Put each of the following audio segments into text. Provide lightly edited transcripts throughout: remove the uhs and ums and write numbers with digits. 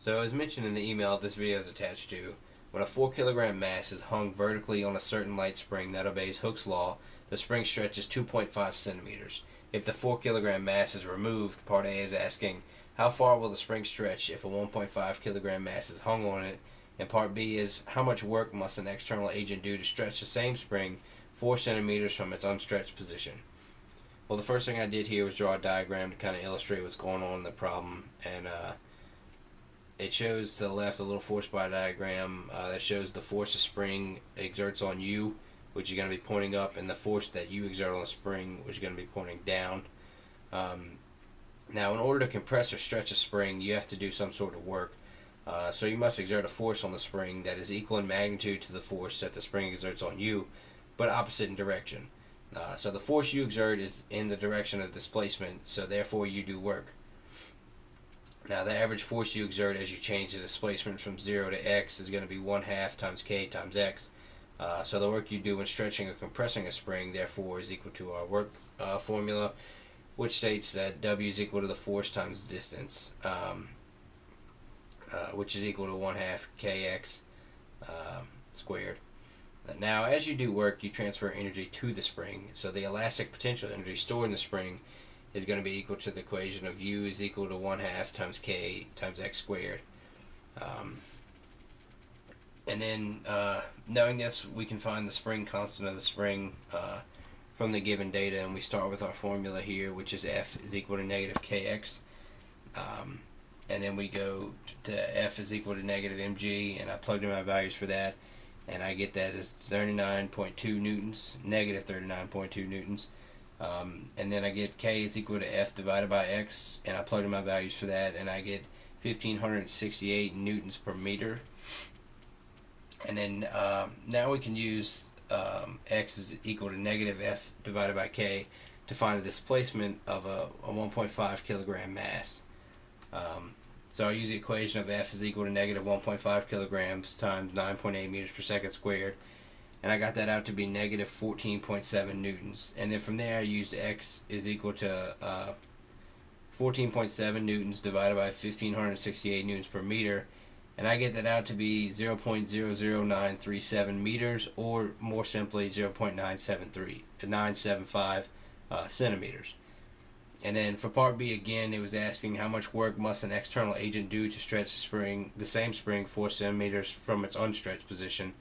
So as mentioned in the email this video is attached to, when a 4 kilogram mass is hung vertically on a certain light spring that obeys Hooke's law, the spring stretches 2.5 centimeters. If the 4 kilogram mass is removed, part A is asking, how far will the spring stretch if a 1.5 kilogram mass is hung on it? And part B is, how much work must an external agent do to stretch the same spring 4 centimeters from its unstretched position? Well, the first thing I did here was draw a diagram to kind of illustrate what's going on in the problem, and it shows to the left a little force by diagram that shows the force the spring exerts on you, which is going to be pointing up, and the force that you exert on the spring, which is going to be pointing down. Now, in order to compress or stretch a spring, you have to do some sort of work. So you must exert a force on the spring that is equal in magnitude to the force that the spring exerts on you, but opposite in direction. So the force you exert is in the direction of displacement, so therefore you do work. Now, the average force you exert as you change the displacement from 0 to x is going to be 1/2 times k times x. So the work you do when stretching or compressing a spring, therefore, is equal to our work formula, which states that W is equal to the force times the distance, which is equal to 1/2 kx squared. Now, as you do work, you transfer energy to the spring, so the elastic potential energy stored in the spring is going to be equal to the equation of U is equal to 1/2 times K times X squared. And then, knowing this, we can find the spring constant of the spring from the given data, and we start with our formula here, which is F is equal to negative Kx. And then we go to F is equal to negative mg, and I plugged in my values for that, and I get that as 39.2 newtons, negative 39.2 newtons. And then I get K is equal to F divided by X, and I plug in my values for that, and I get 1,568 newtons per meter. And then now we can use X is equal to negative F divided by K to find the displacement of a 1.5 kilogram mass. So I use the equation of F is equal to negative 1.5 kilograms times 9.8 meters per second squared, and I got that out to be negative 14.7 newtons. And then from there I used X is equal to 14.7 newtons divided by 1,568 newtons per meter, and I get that out to be 0.00937 meters, or more simply 0.975 centimeters. And then for part B again, it was asking how much work must an external agent do to stretch the same spring 4 centimeters from its unstretched position.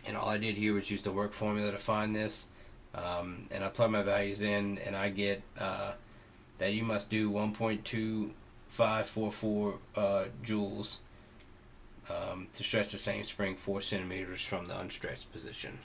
And all I did here was use the work formula to find this, and I plug my values in, and I get that you must do 1.2544 joules to stretch the same spring 4 centimeters from the unstretched position.